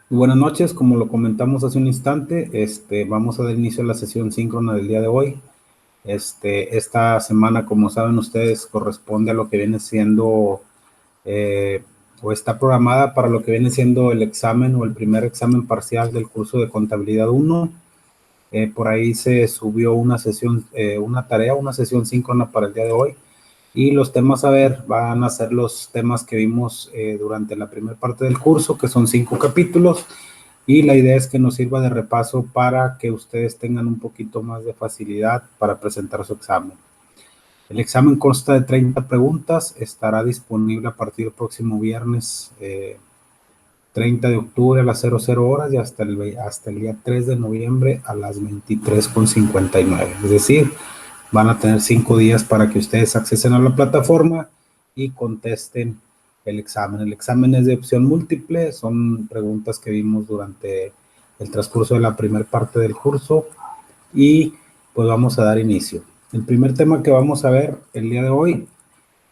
Buenas noches, como lo comentamos hace un instante, vamos a dar inicio a la sesión síncrona del día de hoy. Esta semana, como saben ustedes, corresponde a lo que viene siendo, o está programada para lo que viene siendo el examen o el primer examen parcial del curso de Contabilidad 1. Por ahí se subió una sesión, una sesión síncrona para el día de hoy. Y los temas a ver van a ser los temas que vimos durante la primera parte del curso, que son 5 capítulos. Y la idea es que nos sirva de repaso para que ustedes tengan un poquito más de facilidad para presentar su examen. El examen consta de 30 preguntas, estará disponible a partir del próximo viernes 30 de octubre a las 00 horas y hasta el día 3 de noviembre a las 23:59. Es decir, van a tener 5 días para que ustedes accesen a la plataforma y contesten el examen. El examen es de opción múltiple, son preguntas que vimos durante el transcurso de la primera parte del curso y pues vamos a dar inicio. El primer tema que vamos a ver el día de hoy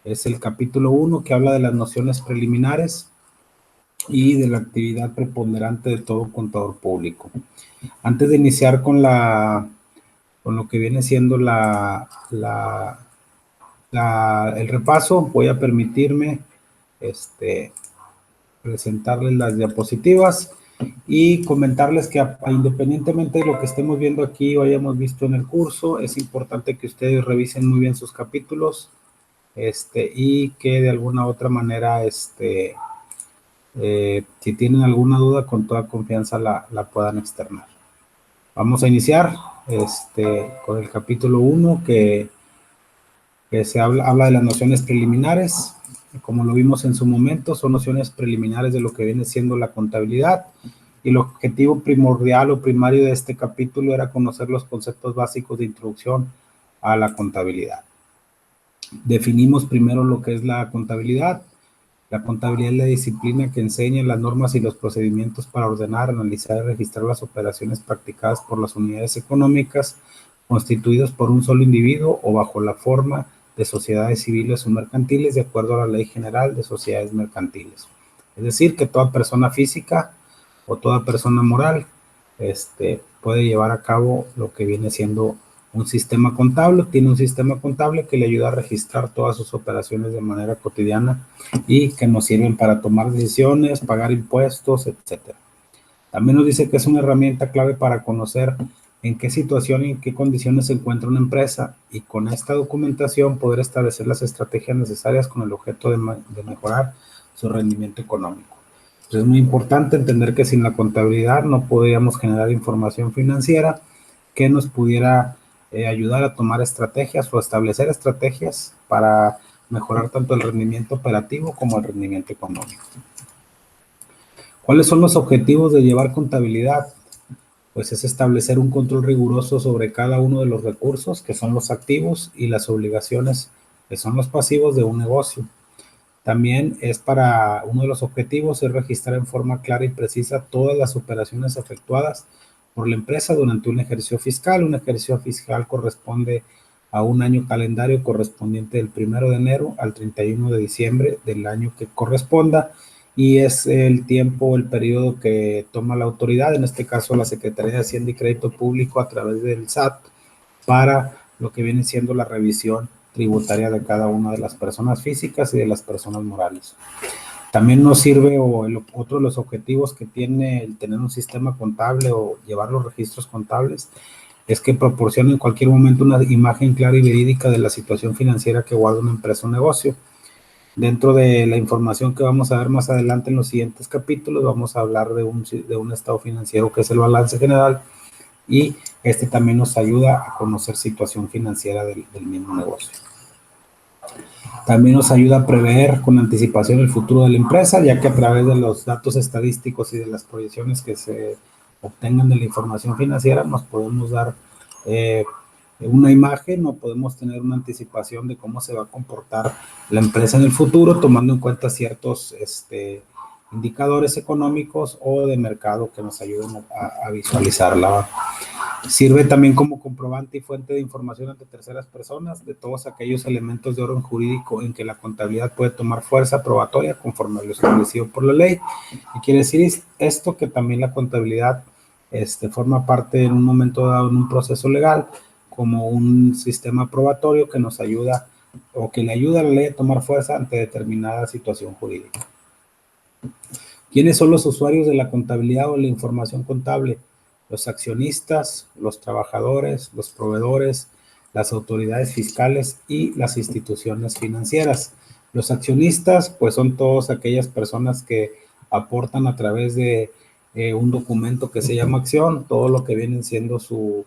es el capítulo 1, que habla de las nociones preliminares y de la actividad preponderante de todo contador público. Antes de iniciar con lo que viene siendo el repaso, voy a permitirme presentarles las diapositivas y comentarles que independientemente de lo que estemos viendo aquí o hayamos visto en el curso, es importante que ustedes revisen muy bien sus capítulos y que de alguna otra manera si tienen alguna duda, con toda confianza la puedan externar. Vamos a iniciar con el capítulo 1 que se habla de las nociones preliminares. Como lo vimos en su momento, son nociones preliminares de lo que viene siendo la contabilidad. Y el objetivo primordial o primario de este capítulo era conocer los conceptos básicos de introducción a la contabilidad. Definimos primero lo que es la contabilidad. La contabilidad es la disciplina que enseña las normas y los procedimientos para ordenar, analizar y registrar las operaciones practicadas por las unidades económicas constituidas por un solo individuo o bajo la forma de sociedades civiles o mercantiles de acuerdo a la Ley General de Sociedades Mercantiles. Es decir, que toda persona física o toda persona moral puede llevar a cabo lo que viene siendo un sistema contable, tiene un sistema contable que le ayuda a registrar todas sus operaciones de manera cotidiana y que nos sirven para tomar decisiones, pagar impuestos, etc. También nos dice que es una herramienta clave para conocer en qué situación y en qué condiciones se encuentra una empresa y con esta documentación poder establecer las estrategias necesarias con el objeto de mejorar su rendimiento económico. Entonces es muy importante entender que sin la contabilidad no podríamos generar información financiera que nos pudiera ayudar a tomar estrategias o establecer estrategias para mejorar tanto el rendimiento operativo como el rendimiento económico. ¿Cuáles son los objetivos de llevar contabilidad? Pues es establecer un control riguroso sobre cada uno de los recursos, que son los activos, y las obligaciones, que son los pasivos de un negocio. También uno de los objetivos es registrar en forma clara y precisa todas las operaciones efectuadas por la empresa durante un ejercicio fiscal. Un ejercicio fiscal corresponde a un año calendario correspondiente del 1 de enero al 31 de diciembre del año que corresponda, y es el tiempo, el periodo que toma la autoridad, en este caso la Secretaría de Hacienda y Crédito Público a través del SAT, para lo que viene siendo la revisión tributaria de cada una de las personas físicas y de las personas morales. También nos sirve, otro de los objetivos que tiene el tener un sistema contable o llevar los registros contables, es que proporcione en cualquier momento una imagen clara y verídica de la situación financiera que guarda una empresa o negocio. Dentro de la información que vamos a ver más adelante en los siguientes capítulos, vamos a hablar de un estado financiero que es el balance general, y también nos ayuda a conocer situación financiera del mismo negocio. También nos ayuda a prever con anticipación el futuro de la empresa, ya que a través de los datos estadísticos y de las proyecciones que se obtengan de la información financiera nos podemos dar una imagen, o podemos tener una anticipación de cómo se va a comportar la empresa en el futuro, tomando en cuenta ciertos indicadores económicos o de mercado que nos ayuden a visualizarla. Sirve también como comprobante y fuente de información ante terceras personas de todos aquellos elementos de orden jurídico en que la contabilidad puede tomar fuerza probatoria conforme a lo establecido por la ley. Y quiere decir esto que también la contabilidad forma parte en un momento dado en un proceso legal como un sistema probatorio que nos ayuda o que le ayuda a la ley a tomar fuerza ante determinada situación jurídica. ¿Quiénes son los usuarios de la contabilidad o la información contable? Los accionistas, los trabajadores, los proveedores, las autoridades fiscales y las instituciones financieras. Los accionistas, pues son todas aquellas personas que aportan a través de un documento que se llama acción, todo lo que viene siendo su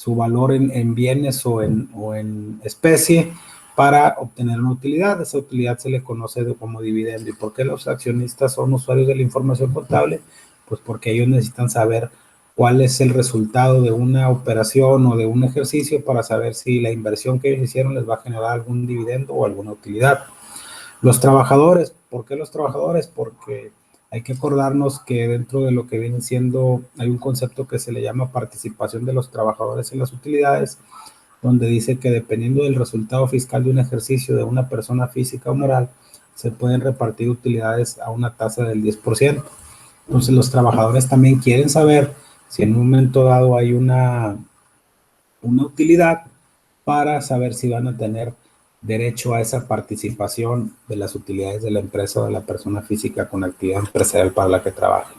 valor en bienes o en especie para obtener una utilidad. Esa utilidad se le conoce como dividendo. ¿Y por qué los accionistas son usuarios de la información contable? Pues porque ellos necesitan saber cuál es el resultado de una operación o de un ejercicio para saber si la inversión que ellos hicieron les va a generar algún dividendo o alguna utilidad. Los trabajadores, ¿por qué los trabajadores? Porque hay que acordarnos que dentro de lo que viene siendo, hay un concepto que se le llama participación de los trabajadores en las utilidades, donde dice que dependiendo del resultado fiscal de un ejercicio de una persona física o moral, se pueden repartir utilidades a una tasa del 10%. Entonces los trabajadores también quieren saber si en un momento dado hay una utilidad para saber si van a tener derecho a esa participación de las utilidades de la empresa o de la persona física con actividad empresarial para la que trabaja.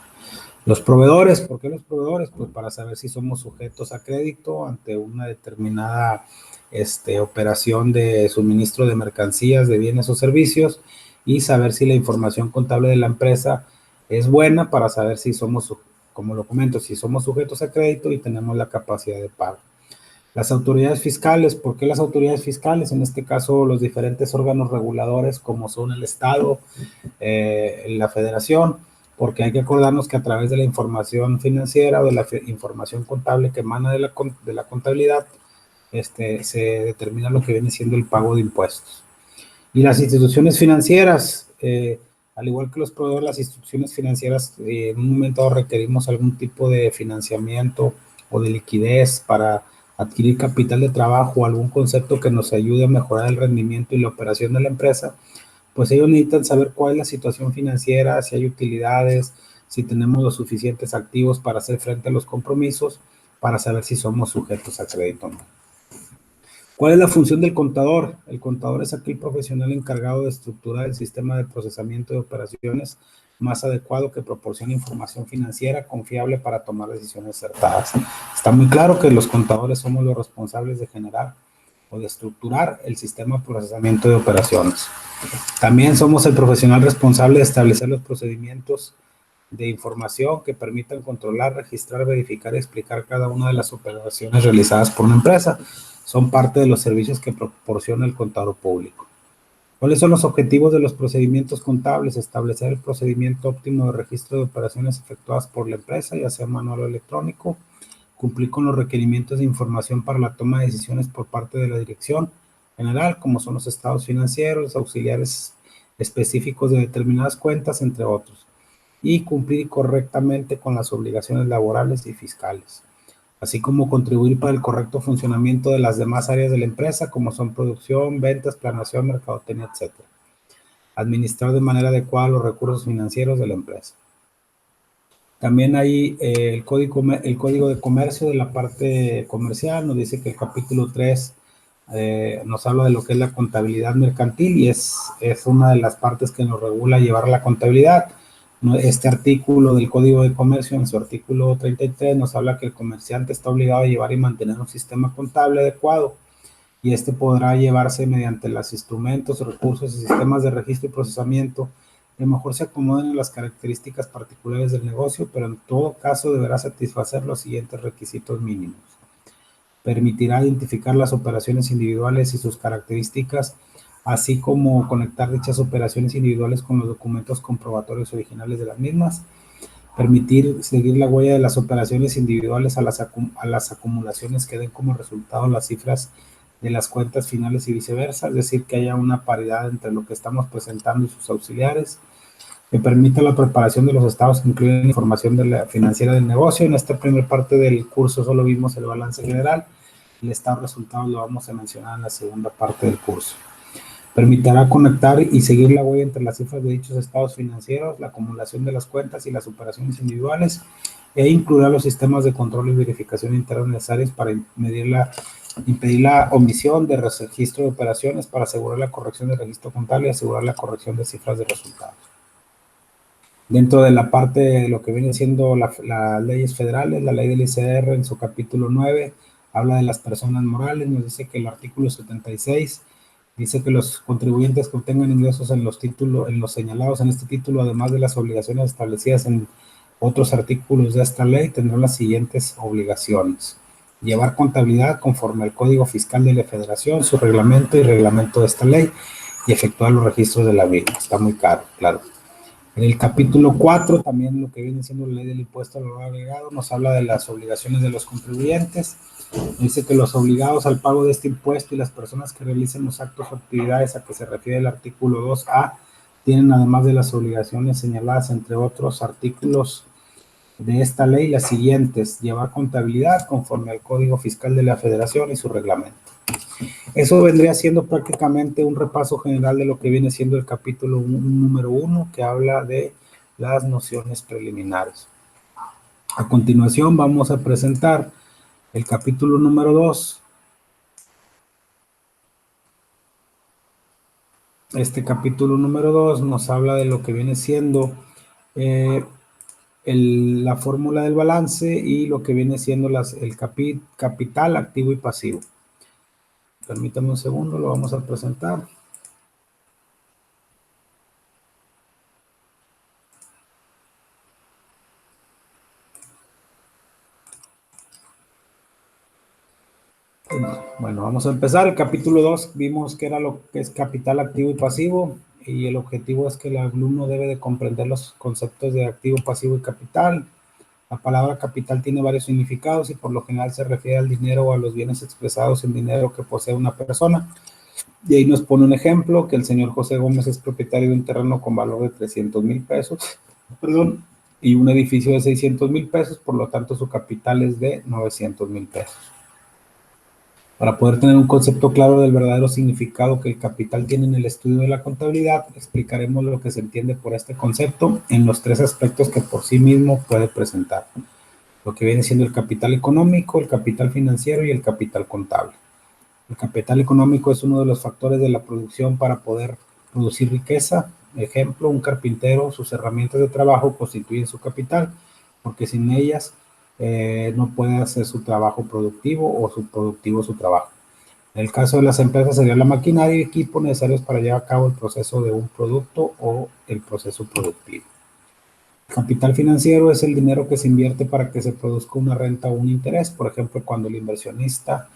Los proveedores, ¿por qué los proveedores? Pues para saber si somos sujetos a crédito ante una determinada operación de suministro de mercancías, de bienes o servicios y saber si la información contable de la empresa es buena para saber si somos, como lo comento, si somos sujetos a crédito y tenemos la capacidad de pago. Las autoridades fiscales, ¿por qué las autoridades fiscales? En este caso, los diferentes órganos reguladores como son el Estado, la Federación, porque hay que acordarnos que a través de la información financiera o de la información contable que emana de la contabilidad, se determina lo que viene siendo el pago de impuestos. Y las instituciones financieras, al igual que los proveedores, las instituciones financieras en un momento requerimos algún tipo de financiamiento o de liquidez para adquirir capital de trabajo o algún concepto que nos ayude a mejorar el rendimiento y la operación de la empresa, pues ellos necesitan saber cuál es la situación financiera, si hay utilidades, si tenemos los suficientes activos para hacer frente a los compromisos, para saber si somos sujetos a crédito o no. ¿Cuál es la función del contador? El contador es aquel profesional encargado de estructurar el sistema de procesamiento de operaciones más adecuado que proporciona información financiera confiable para tomar decisiones acertadas. Está muy claro que los contadores somos los responsables de generar o de estructurar el sistema de procesamiento de operaciones. También somos el profesional responsable de establecer los procedimientos de información que permitan controlar, registrar, verificar y explicar cada una de las operaciones realizadas por una empresa. Son parte de los servicios que proporciona el contador público. ¿Cuáles son los objetivos de los procedimientos contables? Establecer el procedimiento óptimo de registro de operaciones efectuadas por la empresa, ya sea manual o electrónico. Cumplir con los requerimientos de información para la toma de decisiones por parte de la dirección general, como son los estados financieros, auxiliares específicos de determinadas cuentas, entre otros. Y cumplir correctamente con las obligaciones laborales y fiscales, así como contribuir para el correcto funcionamiento de las demás áreas de la empresa, como son producción, ventas, planeación, mercadotecnia, etc. Administrar de manera adecuada los recursos financieros de la empresa. También hay el código de comercio de la parte comercial, nos dice que el capítulo 3 nos habla de lo que es la contabilidad mercantil y es una de las partes que nos regula llevar la contabilidad. Este artículo del Código de Comercio, en su artículo 33, nos habla que el comerciante está obligado a llevar y mantener un sistema contable adecuado y este podrá llevarse mediante los instrumentos, recursos y sistemas de registro y procesamiento que mejor se acomoden a las características particulares del negocio, pero en todo caso deberá satisfacer los siguientes requisitos mínimos. Permitirá identificar las operaciones individuales y sus características, así como conectar dichas operaciones individuales con los documentos comprobatorios originales de las mismas. Permitir seguir la huella de las operaciones individuales a las acumulaciones que den como resultado las cifras de las cuentas finales y viceversa, es decir, que haya una paridad entre lo que estamos presentando y sus auxiliares. que permita la preparación de los estados que incluyen información de la financiera del negocio. En esta primera parte del curso solo vimos el balance general. El estado de resultados lo vamos a mencionar en la segunda parte del curso. Permitirá conectar y seguir la huella entre las cifras de dichos estados financieros, la acumulación de las cuentas y las operaciones individuales, e incluirá los sistemas de control y verificación internos necesarios para impedir la omisión de registro de operaciones, para asegurar la corrección del registro contable y asegurar la corrección de cifras de resultados. Dentro de la parte de lo que viene siendo las leyes federales, la ley del ICR en su capítulo 9 habla de las personas morales. Nos dice que el artículo 76 dice que los contribuyentes que obtengan ingresos en los señalados en este título, además de las obligaciones establecidas en otros artículos de esta ley, tendrán las siguientes obligaciones: llevar contabilidad conforme al Código Fiscal de la Federación, su reglamento y reglamento de esta ley, y efectuar los registros de la misma. Está muy caro, claro. En el capítulo 4, también lo que viene siendo la ley del impuesto al valor agregado, nos habla de las obligaciones de los contribuyentes. Dice que los obligados al pago de este impuesto y las personas que realicen los actos o actividades a que se refiere el artículo 2A tienen, además de las obligaciones señaladas entre otros artículos de esta ley, las siguientes: llevar contabilidad conforme al Código Fiscal de la Federación y su reglamento. Eso vendría siendo prácticamente un repaso general de lo que viene siendo el capítulo número 1, que habla de las nociones preliminares. A continuación vamos a presentar el capítulo número 2. Este capítulo número 2 nos habla de lo que viene siendo la fórmula del balance y lo que viene siendo el capital activo y pasivo. Permítame un segundo, lo vamos a presentar. Bueno, vamos a empezar. El capítulo 2 vimos que era lo que es capital activo y pasivo, y el objetivo es que el alumno debe de comprender los conceptos de activo, pasivo y capital. La palabra capital tiene varios significados y por lo general se refiere al dinero o a los bienes expresados en dinero que posee una persona. Y ahí nos pone un ejemplo, que el señor José Gómez es propietario de un terreno con valor de 300,000 pesos, y un edificio de 600,000 pesos, por lo tanto su capital es de 900,000 pesos. Para poder tener un concepto claro del verdadero significado que el capital tiene en el estudio de la contabilidad, explicaremos lo que se entiende por este concepto en los 3 aspectos que por sí mismo puede presentar: lo que viene siendo el capital económico, el capital financiero y el capital contable. El capital económico es uno de los factores de la producción para poder producir riqueza. Ejemplo, un carpintero, sus herramientas de trabajo constituyen su capital, porque sin ellas no puede hacer su trabajo productivo o su productivo su trabajo. En el caso de las empresas sería la maquinaria y equipo necesarios para llevar a cabo el proceso de un producto o el proceso productivo. El capital financiero es el dinero que se invierte para que se produzca una renta o un interés. Por ejemplo, cuando el inversionista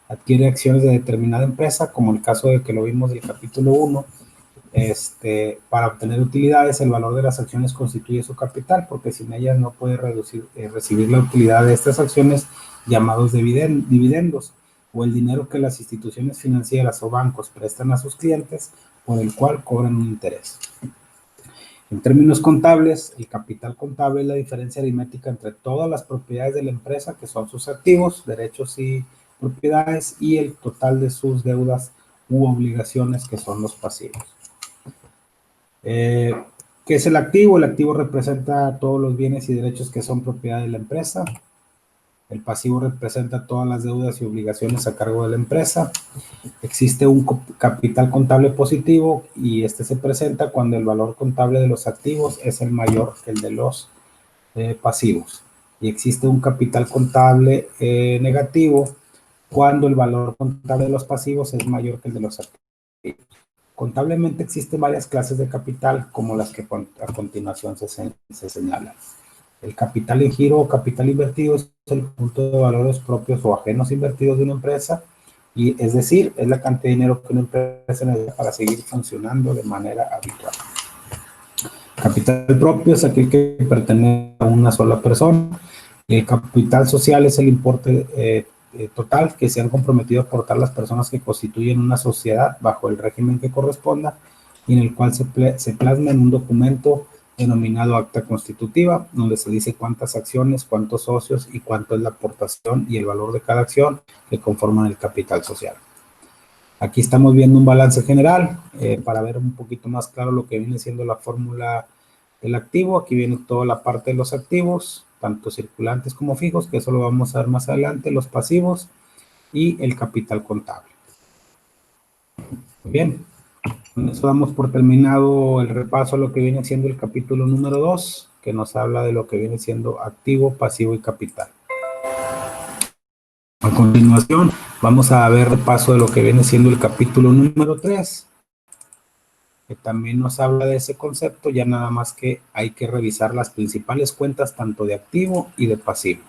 adquiere acciones de determinada empresa, como el caso de que lo vimos del capítulo 1, para obtener utilidades, el valor de las acciones constituye su capital, porque sin ellas no puede recibir la utilidad de estas acciones, llamados dividendos, o el dinero que las instituciones financieras o bancos prestan a sus clientes, por el cual cobran un interés. En términos contables, el capital contable es la diferencia aritmética entre todas las propiedades de la empresa, que son sus activos, derechos y propiedades, y el total de sus deudas u obligaciones, que son los pasivos. ¿Qué es el activo? El activo representa todos los bienes y derechos que son propiedad de la empresa. El pasivo representa todas las deudas y obligaciones a cargo de la empresa. Existe un capital contable positivo, y este se presenta cuando el valor contable de los activos es el mayor que el de los pasivos. Y existe un capital contable negativo cuando el valor contable de los pasivos es mayor que el de los activos. Contablemente existen varias clases de capital, como las que a continuación se señalan. El capital en giro o capital invertido es el conjunto de valores propios o ajenos invertidos de una empresa, y es decir, es la cantidad de dinero que una empresa necesita para seguir funcionando de manera habitual. Capital propio es aquel que pertenece a una sola persona, y el capital social es el importe total que se han comprometido a aportar las personas que constituyen una sociedad bajo el régimen que corresponda, y en el cual se plasma en un documento denominado acta constitutiva, donde se dice cuántas acciones, cuántos socios y cuánto es la aportación y el valor de cada acción que conforman el capital social. Aquí estamos viendo un balance general para ver un poquito más claro lo que viene siendo la fórmula del activo. Aquí viene toda la parte de los activos, tanto circulantes como fijos, que eso lo vamos a ver más adelante, los pasivos y el capital contable. Bien, con eso damos por terminado el repaso a lo que viene siendo el capítulo número 2, que nos habla de lo que viene siendo activo, pasivo y capital. A continuación, vamos a ver repaso de lo que viene siendo el capítulo número 3, que también nos habla de ese concepto, ya nada más que hay que revisar las principales cuentas tanto de activo y de pasivo.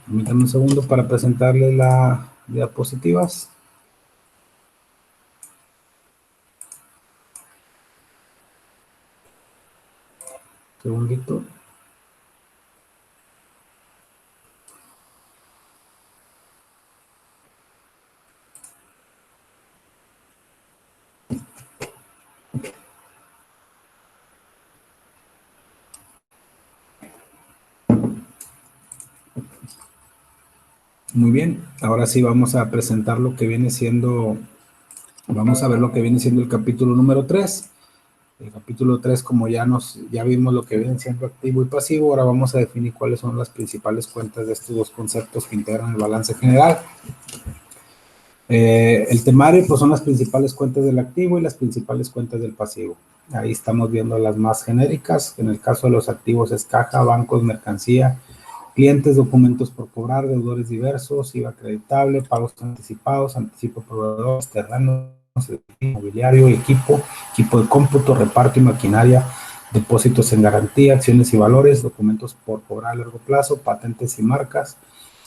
Permítanme un segundo para presentarles las diapositivas. Segundito. Muy bien, ahora sí vamos a presentar lo que viene siendo, vamos a ver lo que viene siendo el capítulo número 3. El capítulo 3, como ya vimos lo que viene siendo activo y pasivo, ahora vamos a definir cuáles son las principales cuentas de estos dos conceptos que integran el balance general. El temario pues son las principales cuentas del activo y las principales cuentas del pasivo. Ahí estamos viendo las más genéricas. En el caso de los activos es caja, bancos, mercancía, clientes, documentos por cobrar, deudores diversos, IVA acreditable, pagos anticipados, anticipo de proveedores, terrenos, inmobiliario, equipo de cómputo, reparto y maquinaria, depósitos en garantía, acciones y valores, documentos por cobrar a largo plazo, patentes y marcas,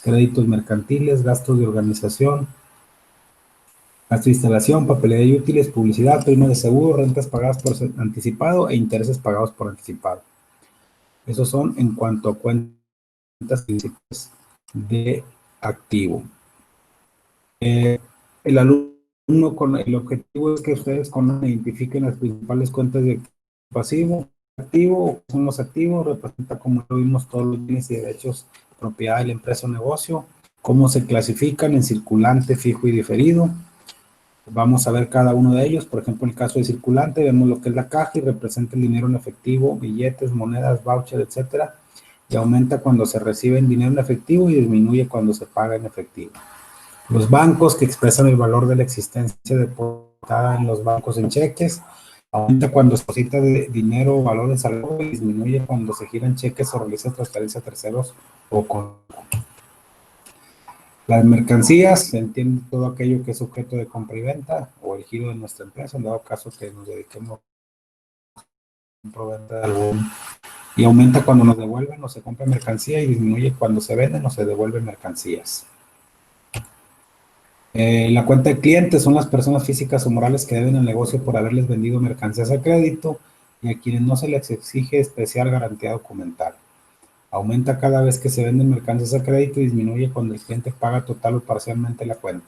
créditos mercantiles, gastos de organización, gasto de instalación, papelería y útiles, publicidad, prima de seguro, rentas pagadas por anticipado e intereses pagados por anticipado. Esos son en cuanto a cuentas principales de activo. El alumno con el objetivo es que ustedes identifiquen las principales cuentas de pasivo. Activo son los activos, representa como lo vimos todos los bienes y derechos, propiedad de la empresa o negocio, cómo se clasifican en circulante, fijo y diferido. Vamos a ver cada uno de ellos. Por ejemplo, en el caso de circulante, vemos lo que es la caja y representa el dinero en efectivo, billetes, monedas, voucher, etcétera. Y aumenta cuando se recibe en dinero en efectivo y disminuye cuando se paga en efectivo. Los bancos que expresan el valor de la existencia depositada en los bancos en cheques. Aumenta cuando se deposita de dinero o valores al pago y disminuye cuando se giran cheques o realiza transferencias a terceros o con. Las mercancías, se entiende todo aquello que es objeto de compra y venta o el giro de nuestra empresa, en dado caso que nos dediquemos a compra-venta de algún, y aumenta cuando nos devuelven o se compra mercancía y disminuye cuando se venden o se devuelven mercancías. La cuenta de clientes son las personas físicas o morales que deben al negocio por haberles vendido mercancías a crédito y a quienes no se les exige especial garantía documental. Aumenta cada vez que se venden mercancías a crédito y disminuye cuando el cliente paga total o parcialmente la cuenta.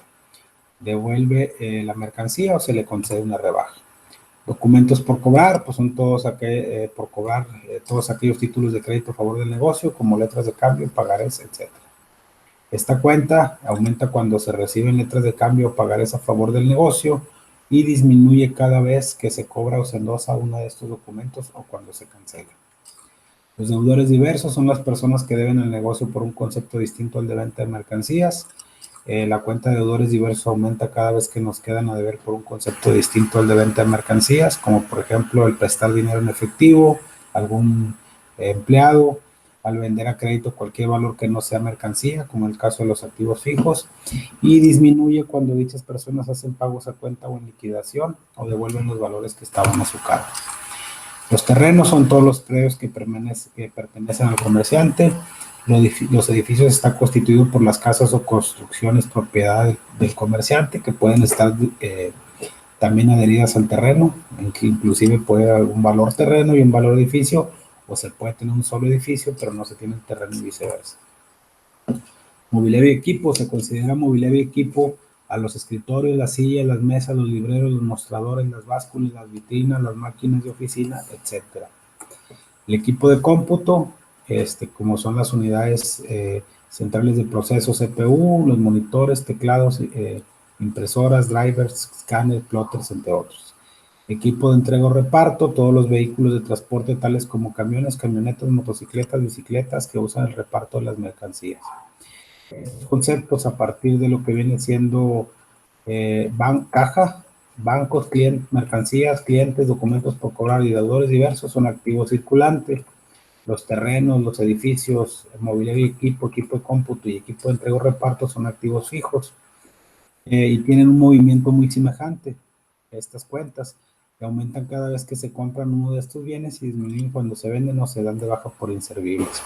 Devuelve la mercancía o se le concede una rebaja. Documentos por cobrar, pues son todos por cobrar todos aquellos títulos de crédito a favor del negocio, como letras de cambio, pagarés, etc. Esta cuenta aumenta cuando se reciben letras de cambio o pagarés a favor del negocio y disminuye cada vez que se cobra o se endosa uno de estos documentos o cuando se cancela. Los deudores diversos son las personas que deben al negocio por un concepto distinto al de venta de mercancías. La cuenta de deudores diversos aumenta cada vez que nos quedan a deber por un concepto distinto al de venta de mercancías, como por ejemplo el prestar dinero en efectivo, algún empleado, al vender a crédito cualquier valor que no sea mercancía, como el caso de los activos fijos, y disminuye cuando dichas personas hacen pagos a cuenta o en liquidación o devuelven los valores que estaban a su cargo. Los terrenos son todos los predios que pertenecen al comerciante. Los edificios están constituidos por las casas o construcciones propiedad del comerciante que pueden estar también adheridas al terreno, en que inclusive puede haber un valor terreno y un valor edificio, o se puede tener un solo edificio, pero no se tiene el terreno y viceversa. Mobiliario y equipo, se considera mobiliario y equipo a los escritorios, las sillas, las mesas, los libreros, los mostradores, las básculas, las vitrinas, las máquinas de oficina, etcétera. El equipo de cómputo, como son las unidades centrales de proceso CPU, los monitores, teclados, impresoras, drivers, scanners, plotters, entre otros. Equipo de entrega o reparto, todos los vehículos de transporte tales como camiones, camionetas, motocicletas, bicicletas que usan el reparto de las mercancías. Conceptos a partir de lo que viene siendo caja, bancos, mercancías, clientes, documentos por cobrar y deudores diversos son activos circulantes. Los terrenos, los edificios, el mobiliario y equipo de cómputo y equipo de entrega o reparto son activos fijos y tienen un movimiento muy semejante. Estas cuentas que aumentan cada vez que se compran uno de estos bienes y disminuyen cuando se venden o se dan de baja por inservibles.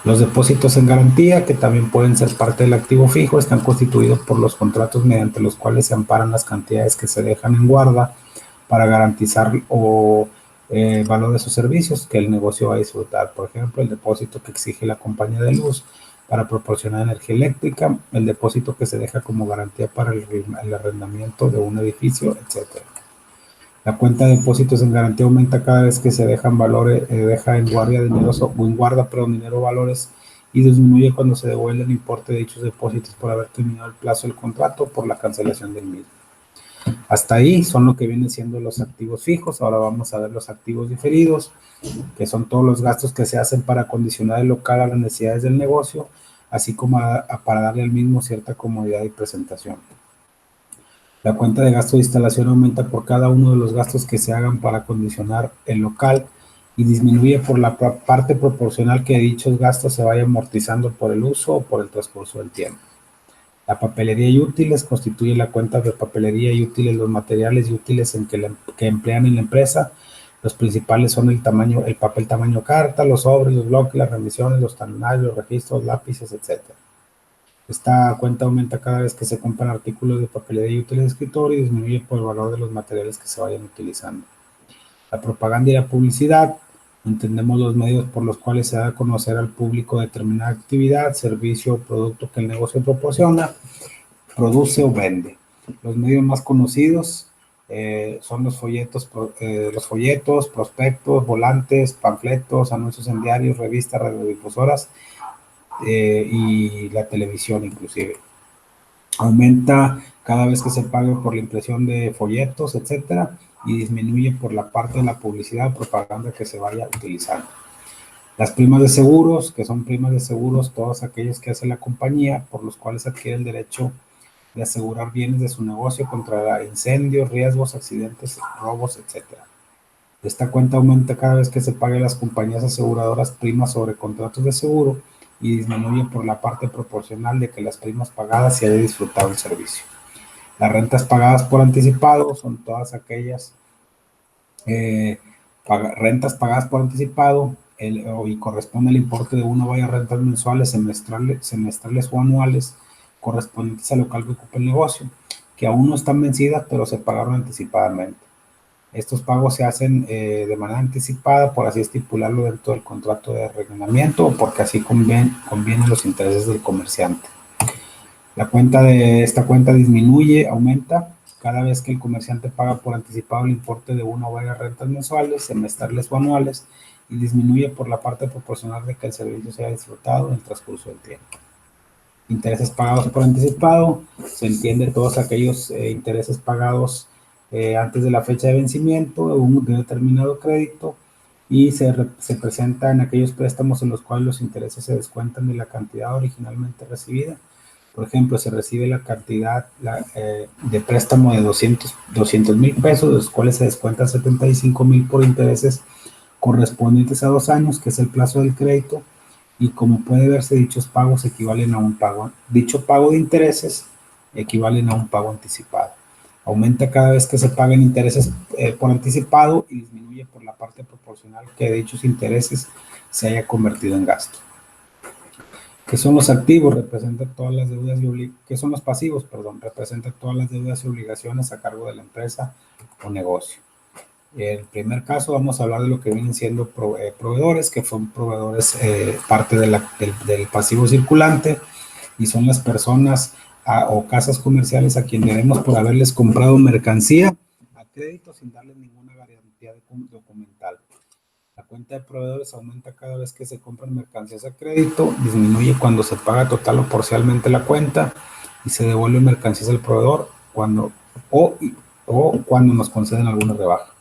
Los depósitos en garantía, que también pueden ser parte del activo fijo, están constituidos por los contratos mediante los cuales se amparan las cantidades que se dejan en guarda para garantizar valor de sus servicios que el negocio va a disfrutar. Por ejemplo, el depósito que exige la compañía de luz para proporcionar energía eléctrica, el depósito que se deja como garantía para el arrendamiento de un edificio, etc. La cuenta de depósitos en garantía aumenta cada vez que se dejan valores, deja en guardia dinero o en guarda, dinero valores y disminuye cuando se devuelve el importe de dichos depósitos por haber terminado el plazo del contrato o por la cancelación del mismo. Hasta ahí son lo que vienen siendo los activos fijos. Ahora vamos a ver los activos diferidos, que son todos los gastos que se hacen para acondicionar el local a las necesidades del negocio, así como para darle al mismo cierta comodidad y presentación. La cuenta de gasto de instalación aumenta por cada uno de los gastos que se hagan para acondicionar el local y disminuye por la parte proporcional que dichos gastos se vayan amortizando por el uso o por el transcurso del tiempo. La papelería y útiles constituye la cuenta de papelería y útiles, los materiales y útiles que emplean en la empresa. Los principales son el papel tamaño carta, los sobres, los bloques, las remisiones, los talonarios, los registros, lápices, etc. Esta cuenta aumenta cada vez que se compran artículos de papelería y útiles de escritorio y disminuye por el valor de los materiales que se vayan utilizando. La propaganda y la publicidad. Entendemos los medios por los cuales se da a conocer al público determinada actividad, servicio o producto que el negocio proporciona, produce o vende. Los medios más conocidos son los folletos, prospectos, volantes, panfletos, anuncios en diarios, revistas, radiodifusoras y la televisión inclusive. Aumenta cada vez que se pague por la impresión de folletos, etcétera, y disminuye por la parte de la publicidad o propaganda que se vaya utilizando. Las primas de seguros, que son primas de seguros, todas aquellas que hace la compañía, por los cuales adquiere el derecho de asegurar bienes de su negocio contra incendios, riesgos, accidentes, robos, etc. Esta cuenta aumenta cada vez que se pague a las compañías aseguradoras primas sobre contratos de seguro y disminuye por la parte proporcional de que las primas pagadas se haya disfrutado el servicio. Las rentas pagadas por anticipado son todas aquellas rentas pagadas por anticipado y corresponde al importe de una o varias rentas mensuales, semestrales o anuales correspondientes al local que ocupa el negocio, que aún no están vencidas, pero se pagaron anticipadamente. Estos pagos se hacen de manera anticipada, por así estipularlo dentro del contrato de arrendamiento o porque así convienen los intereses del comerciante. Esta cuenta disminuye, aumenta, cada vez que el comerciante paga por anticipado el importe de una o varias rentas mensuales, semestrales o anuales, y disminuye por la parte proporcional de que el servicio sea disfrutado en el transcurso del tiempo. Intereses pagados por anticipado, se entiende todos aquellos intereses pagados antes de la fecha de vencimiento de un determinado crédito y se presenta en aquellos préstamos en los cuales los intereses se descuentan de la cantidad originalmente recibida. Por ejemplo, se recibe la cantidad de préstamo de 200,000 pesos, de los cuales se descuentan 75,000 por intereses correspondientes a 2 años, que es el plazo del crédito, y como puede verse, dichos pagos equivalen a un pago. Dicho pago de intereses equivalen a un pago anticipado. Aumenta cada vez que se paguen intereses por anticipado y disminuye por la parte proporcional que dichos intereses se haya convertido en gasto. ¿Qué son los activos? Representan todas las deudas y ¿Qué son los pasivos? Perdón, representan todas las deudas y obligaciones a cargo de la empresa o negocio. En el primer caso vamos a hablar de lo que vienen siendo proveedores, que son proveedores parte del pasivo circulante y son las personas o casas comerciales a quien debemos por haberles comprado mercancía a crédito sin darles ninguna garantía documental. La cuenta de proveedores aumenta cada vez que se compran mercancías a crédito, disminuye cuando se paga total o parcialmente la cuenta y se devuelve mercancías al proveedor o cuando nos conceden alguna rebaja.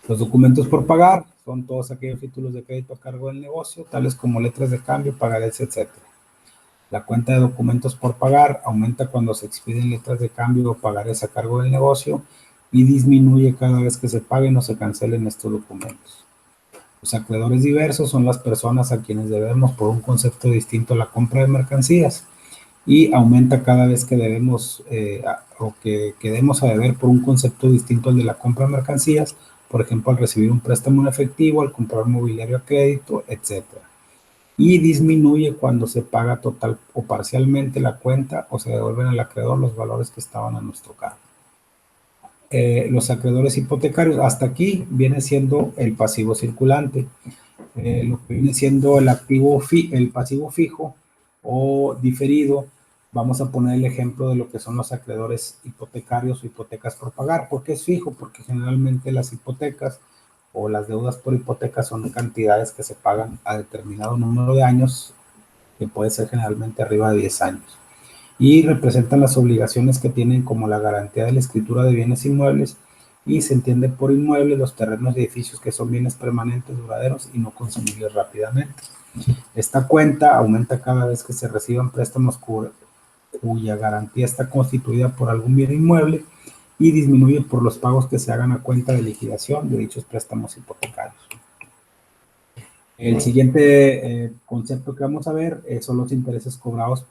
Los documentos por pagar son todos aquellos títulos de crédito a cargo del negocio, tales como letras de cambio, pagarés, etc. La cuenta de documentos por pagar aumenta cuando se expiden letras de cambio o pagarés a cargo del negocio y disminuye cada vez que se paguen o se cancelen estos documentos. Los acreedores diversos son las personas a quienes debemos por un concepto distinto a la compra de mercancías y aumenta cada vez que debemos o que quedemos a deber por un concepto distinto al de la compra de mercancías, por ejemplo, al recibir un préstamo en efectivo, al comprar mobiliario a crédito, etc. Y disminuye cuando se paga total o parcialmente la cuenta o se devuelven al acreedor los valores que estaban a nuestro cargo. Los acreedores hipotecarios, hasta aquí viene siendo el pasivo circulante. Lo que viene siendo el pasivo fijo o diferido, vamos a poner el ejemplo de lo que son los acreedores hipotecarios o hipotecas por pagar. ¿Por qué es fijo? Porque generalmente las hipotecas o las deudas por hipoteca son cantidades que se pagan a determinado número de años, que puede ser generalmente arriba de 10 años. Y representan las obligaciones que tienen como la garantía de la escritura de bienes inmuebles y se entiende por inmuebles los terrenos y edificios que son bienes permanentes, duraderos y no consumibles rápidamente. Esta cuenta aumenta cada vez que se reciban préstamos cuya garantía está constituida por algún bien inmueble y disminuye por los pagos que se hagan a cuenta de liquidación de dichos préstamos hipotecarios. El siguiente concepto que vamos a ver son los intereses cobrados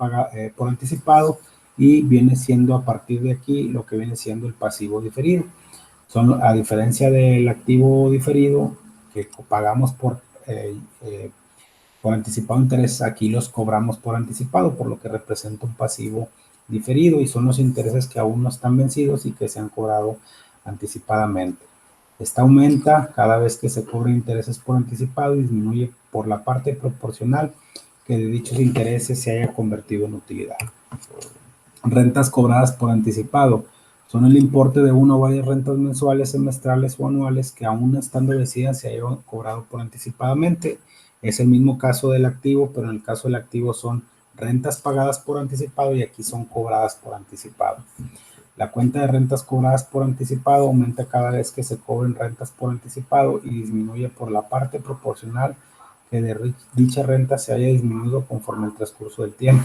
por anticipado y viene siendo a partir de aquí lo que viene siendo el pasivo diferido. A diferencia del activo diferido que pagamos por anticipado intereses, aquí los cobramos por anticipado, por lo que representa un pasivo diferido y son los intereses que aún no están vencidos y que se han cobrado anticipadamente. Esta aumenta cada vez que se cobran intereses por anticipado y disminuye por la parte proporcional que de dichos intereses se haya convertido en utilidad. Rentas cobradas por anticipado son el importe de una o varias rentas mensuales, semestrales o anuales que aún estando vencidas se hayan cobrado por anticipadamente. Es el mismo caso del activo, pero en el caso del activo son rentas pagadas por anticipado y aquí son cobradas por anticipado. La cuenta de rentas cobradas por anticipado aumenta cada vez que se cobren rentas por anticipado y disminuye por la parte proporcional que de dicha renta se haya disminuido conforme el transcurso del tiempo.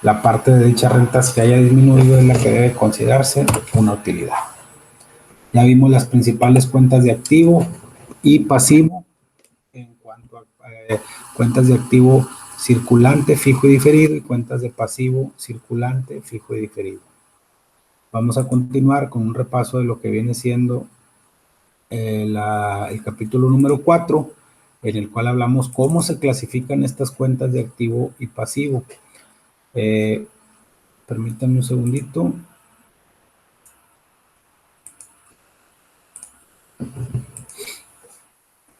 La parte de dichas rentas que haya disminuido es la que debe considerarse una utilidad. Ya vimos las principales cuentas de activo y pasivo en cuanto a cuentas de activo circulante, fijo y diferido y cuentas de pasivo circulante, fijo y diferido. Vamos a continuar con un repaso de lo que viene siendo el capítulo número 4, en el cual hablamos cómo se clasifican estas cuentas de activo y pasivo. Permítanme un segundito.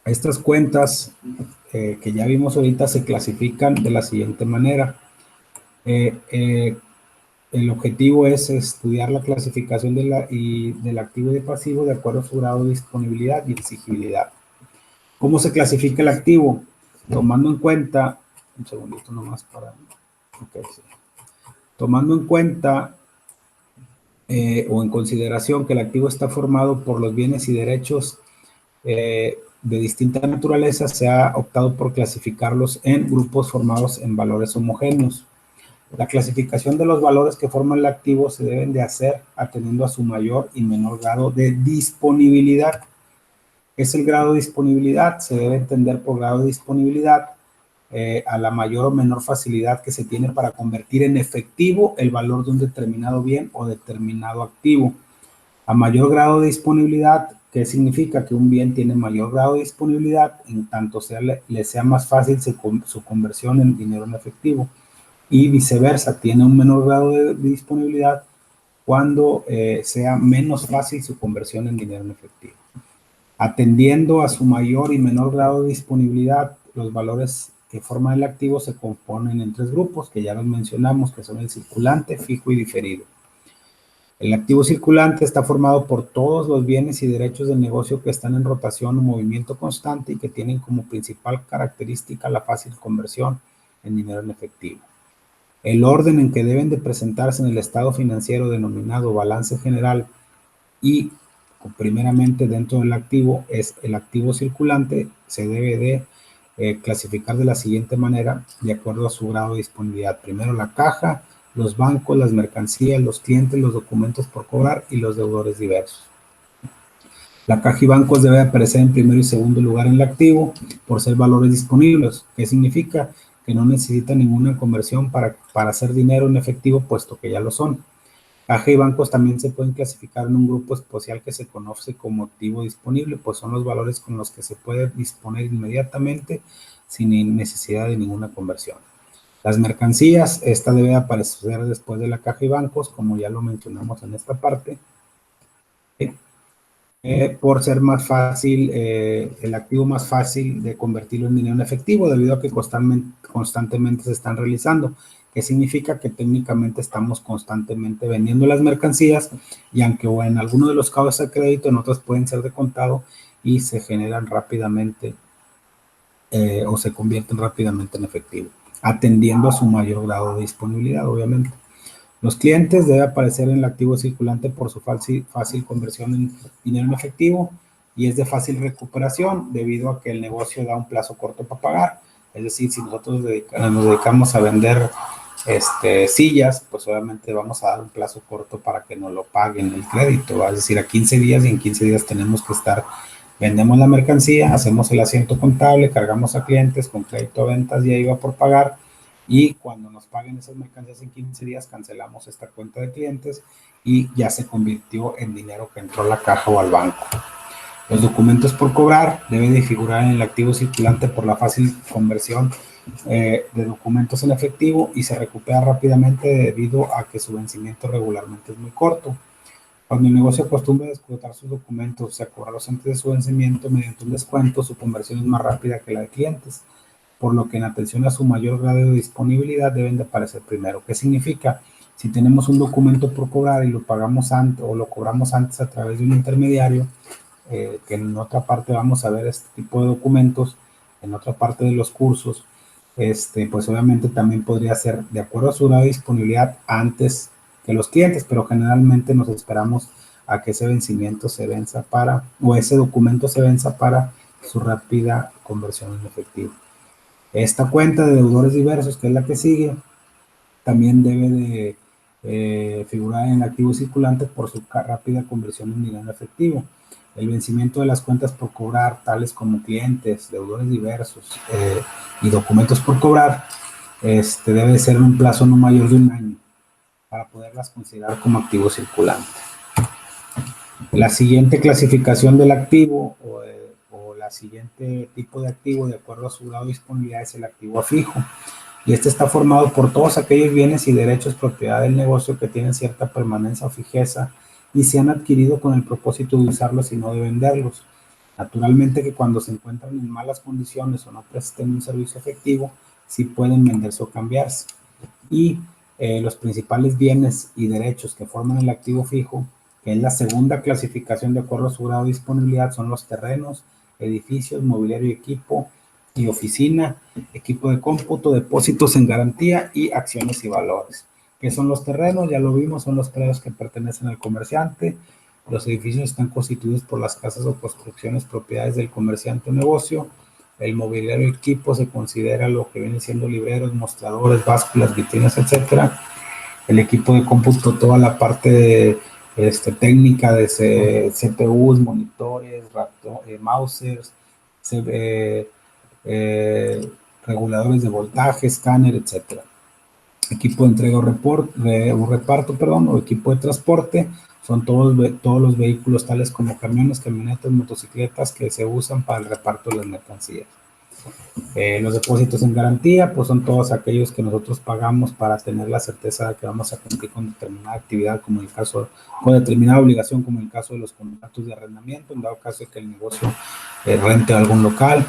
Estas cuentas que ya vimos ahorita se clasifican de la siguiente manera. El objetivo es estudiar la clasificación del activo y de pasivo de acuerdo a su grado de disponibilidad y exigibilidad. ¿Cómo se clasifica el activo? Tomando en cuenta, un segundito nomás para... Okay, sí. Tomando en cuenta o en consideración que el activo está formado por los bienes y derechos de distinta naturaleza, se ha optado por clasificarlos en grupos formados en valores homogéneos. La clasificación de los valores que forman el activo se deben de hacer atendiendo a su mayor y menor grado de disponibilidad. ¿Qué es el grado de disponibilidad? Se debe entender por grado de disponibilidad a la mayor o menor facilidad que se tiene para convertir en efectivo el valor de un determinado bien o determinado activo. A mayor grado de disponibilidad, ¿qué significa? Que un bien tiene mayor grado de disponibilidad en tanto le sea más fácil su conversión en dinero en efectivo. Y viceversa, tiene un menor grado de disponibilidad cuando sea menos fácil su conversión en dinero en efectivo. Atendiendo a su mayor y menor grado de disponibilidad, los valores que forman el activo se componen en tres grupos, que ya los mencionamos, que son el circulante, fijo y diferido. El activo circulante está formado por todos los bienes y derechos del negocio que están en rotación o movimiento constante y que tienen como principal característica la fácil conversión en dinero en efectivo. El orden en que deben de presentarse en el estado financiero denominado balance general y primeramente dentro del activo es el activo circulante, se debe de clasificar de la siguiente manera de acuerdo a su grado de disponibilidad. Primero la caja, los bancos, las mercancías, los clientes, los documentos por cobrar y los deudores diversos. La caja y bancos debe aparecer en primero y segundo lugar en el activo por ser valores disponibles. ¿Qué significa? Que no necesita ninguna conversión para hacer dinero en efectivo, puesto que ya lo son. Caja y bancos también se pueden clasificar en un grupo especial que se conoce como activo disponible, pues son los valores con los que se puede disponer inmediatamente sin necesidad de ninguna conversión. Las mercancías, esta debe aparecer después de la caja y bancos, como ya lo mencionamos en esta parte. Por ser más fácil, el activo más fácil de convertirlo en dinero en efectivo, debido a que constantemente se están realizando, que significa que técnicamente estamos constantemente vendiendo las mercancías y aunque en algunos de los casos de crédito, en otros pueden ser de contado y se generan rápidamente o se convierten rápidamente en efectivo, atendiendo a su mayor grado de disponibilidad, obviamente. Los clientes deben aparecer en el activo circulante por su fácil conversión en dinero en efectivo y es de fácil recuperación debido a que el negocio da un plazo corto para pagar. Es decir, si nosotros nos dedicamos a vender sillas, pues obviamente vamos a dar un plazo corto para que nos lo paguen el crédito. Es decir, a 15 días y en 15 días tenemos que estar, vendemos la mercancía, hacemos el asiento contable, cargamos a clientes con crédito a ventas y ahí va por pagar. Y cuando nos paguen esas mercancías en 15 días, cancelamos esta cuenta de clientes y ya se convirtió en dinero que entró a la caja o al banco. Los documentos por cobrar deben de figurar en el activo circulante por la fácil conversión de documentos en efectivo y se recupera rápidamente debido a que su vencimiento regularmente es muy corto. Cuando el negocio acostumbra a descontar sus documentos y a cobrarlos antes de su vencimiento mediante un descuento, su conversión es más rápida que la de clientes, por lo que en atención a su mayor grado de disponibilidad deben de aparecer primero. ¿Qué significa? Si tenemos un documento por cobrar y lo pagamos antes o lo cobramos antes a través de un intermediario, que en otra parte vamos a ver este tipo de documentos, en otra parte de los cursos, pues obviamente también podría ser de acuerdo a su grado de disponibilidad antes que los clientes, pero generalmente nos esperamos a que ese vencimiento se venza o ese documento se venza para su rápida conversión en efectivo. Esta cuenta de deudores diversos, que es la que sigue, también debe de figurar en el activo circulante por su rápida conversión en dinero efectivo. El vencimiento de las cuentas por cobrar, tales como clientes, deudores diversos y documentos por cobrar, debe ser en un plazo no mayor de un año para poderlas considerar como activo circulante. La siguiente clasificación del activo o la siguiente tipo de activo de acuerdo a su grado de disponibilidad es el activo fijo. Y está formado por todos aquellos bienes y derechos propiedad del negocio que tienen cierta permanencia o fijeza y se han adquirido con el propósito de usarlos y no de venderlos. Naturalmente que cuando se encuentran en malas condiciones o no presten un servicio efectivo, sí pueden venderse o cambiarse. Y los principales bienes y derechos que forman el activo fijo, que es la segunda clasificación de acuerdo a su grado de disponibilidad, son los terrenos, edificios, mobiliario y equipo y oficina, equipo de cómputo, depósitos en garantía y acciones y valores. ¿Qué son los terrenos? Ya lo vimos, son los predios que pertenecen al comerciante. Los edificios están constituidos por las casas o construcciones propiedades del comerciante o negocio. El mobiliario y equipo se considera lo que viene siendo libreros, mostradores, básculas, vitrinas, etc. El equipo de cómputo, toda la parte de técnica de CPUs, monitores, mousers, reguladores de voltaje, escáner, etc. Equipo de entrega o reparto, o equipo de transporte, son todos los vehículos tales como camiones, camionetas, motocicletas que se usan para el reparto de las mercancías. Los depósitos en garantía, pues son todos aquellos que nosotros pagamos para tener la certeza de que vamos a cumplir con determinada actividad, como el caso, con determinada obligación, como el caso de los contratos de arrendamiento, en dado caso de que el negocio rente algún local.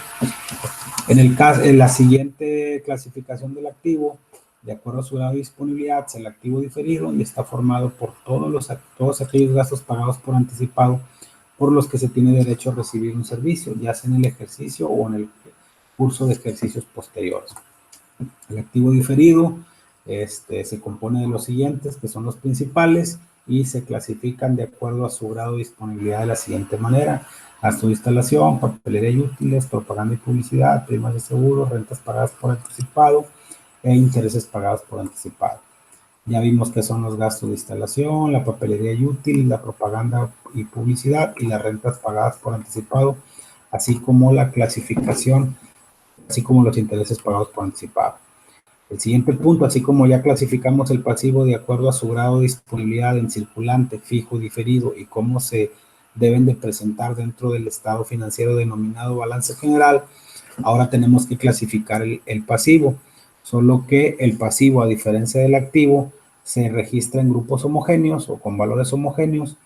En la siguiente clasificación del activo, de acuerdo a su grado de disponibilidad, es el activo diferido y está formado por todos aquellos gastos pagados por anticipado por los que se tiene derecho a recibir un servicio, ya sea en el ejercicio o en el curso de ejercicios posteriores. El activo diferido se compone de los siguientes, que son los principales, y se clasifican de acuerdo a su grado de disponibilidad de la siguiente manera: gasto de instalación, papelería y útiles, propaganda y publicidad, primas de seguro, rentas pagadas por anticipado e intereses pagados por anticipado. Ya vimos que son los gastos de instalación, la papelería y útil, la propaganda y publicidad y las rentas pagadas por anticipado, así como la clasificación, así como los intereses pagados por anticipado. El siguiente punto, así como ya clasificamos el pasivo de acuerdo a su grado de disponibilidad en circulante, fijo, diferido y cómo se deben de presentar dentro del estado financiero denominado balance general, ahora tenemos que clasificar el pasivo, solo que el pasivo, a diferencia del activo, se registra en grupos homogéneos o con valores homogéneos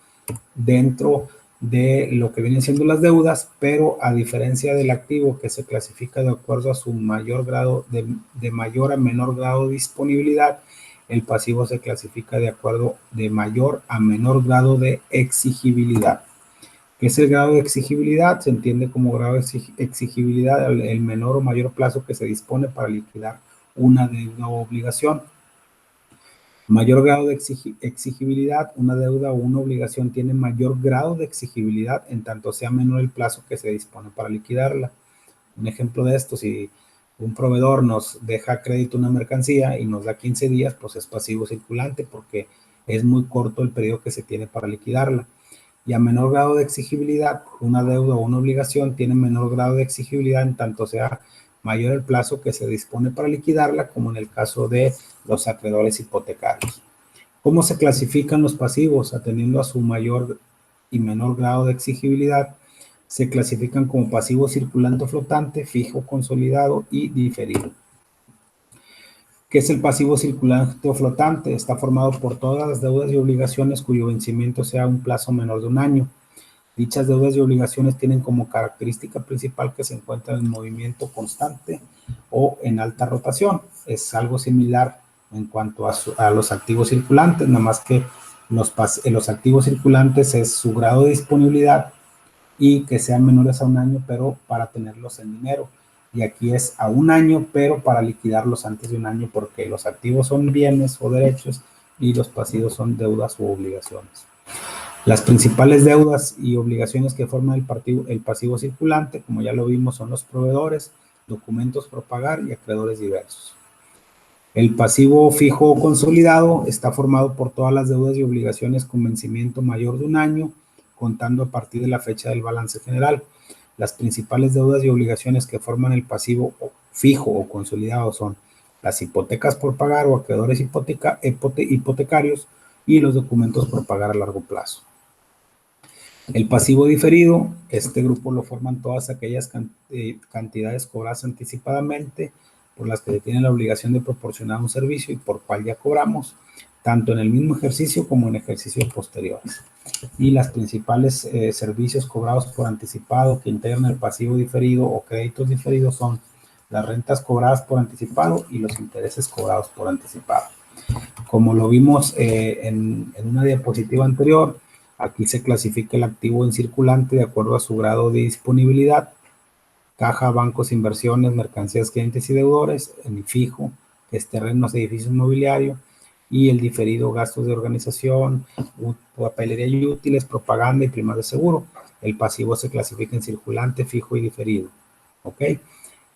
dentro de lo que vienen siendo las deudas, pero a diferencia del activo que se clasifica de acuerdo a su mayor grado, de mayor a menor grado de disponibilidad, el pasivo se clasifica de acuerdo de mayor a menor grado de exigibilidad. ¿Qué es el grado de exigibilidad? Se entiende como grado de exigibilidad el menor o mayor plazo que se dispone para liquidar una deuda o obligación. Mayor grado de exigibilidad, una deuda o una obligación tiene mayor grado de exigibilidad en tanto sea menor el plazo que se dispone para liquidarla. Un ejemplo de esto, si un proveedor nos deja crédito una mercancía y nos da 15 días, pues es pasivo circulante porque es muy corto el periodo que se tiene para liquidarla. Y a menor grado de exigibilidad, una deuda o una obligación tiene menor grado de exigibilidad en tanto sea mayor el plazo que se dispone para liquidarla, como en el caso de los acreedores hipotecarios. ¿Cómo se clasifican los pasivos? Atendiendo a su mayor y menor grado de exigibilidad, se clasifican como pasivo circulante o flotante, fijo, consolidado y diferido. ¿Qué es el pasivo circulante o flotante? Está formado por todas las deudas y obligaciones cuyo vencimiento sea un plazo menor de un año. Dichas deudas y obligaciones tienen como característica principal que se encuentran en movimiento constante o en alta rotación. Es algo similar en cuanto a los activos circulantes, nada más que los activos circulantes es su grado de disponibilidad y que sean menores a un año, pero para tenerlos en dinero. Y aquí es a un año, pero para liquidarlos antes de un año, porque los activos son bienes o derechos y los pasivos son deudas u obligaciones. Las principales deudas y obligaciones que forman el pasivo circulante, como ya lo vimos, son los proveedores, documentos por pagar y acreedores diversos. El pasivo fijo o consolidado está formado por todas las deudas y obligaciones con vencimiento mayor de un año, contando a partir de la fecha del balance general. Las principales deudas y obligaciones que forman el pasivo fijo o consolidado son las hipotecas por pagar o acreedores hipotecarios y los documentos por pagar a largo plazo. El pasivo diferido, este grupo lo forman todas aquellas cantidades cobradas anticipadamente por las que se tiene la obligación de proporcionar un servicio y por cual ya cobramos, tanto en el mismo ejercicio como en ejercicios posteriores. Y las principales servicios cobrados por anticipado que integran el pasivo diferido o créditos diferidos son las rentas cobradas por anticipado y los intereses cobrados por anticipado. Como lo vimos en una diapositiva anterior, aquí se clasifica el activo en circulante de acuerdo a su grado de disponibilidad: caja, bancos, inversiones, mercancías, clientes y deudores; en fijo, que es terrenos, edificios inmobiliarios; y el diferido, gastos de organización, papelería y útiles, propaganda y primas de seguro. El pasivo se clasifica en circulante, fijo y diferido. ¿Ok?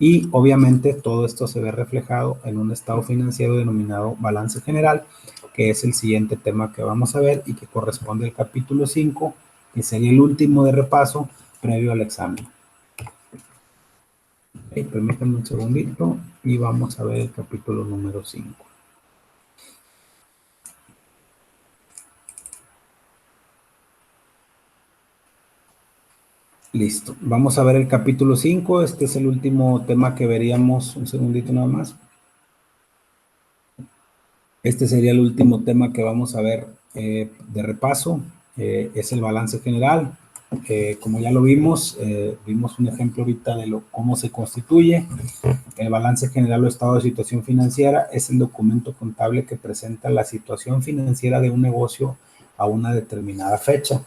Y obviamente todo esto se ve reflejado en un estado financiero denominado balance general, que es el siguiente tema que vamos a ver y que corresponde al capítulo 5, que sería el último de repaso previo al examen. Okay, permítanme un segundito y vamos a ver el capítulo número 5. Listo, vamos a ver el capítulo 5. Este es el último tema que veríamos. Un segundito nada más. Este sería el último tema que vamos a ver de repaso. Es el balance general. Como ya lo vimos, vimos un ejemplo ahorita de cómo se constituye. El balance general o estado de situación financiera es el documento contable que presenta la situación financiera de un negocio a una determinada fecha.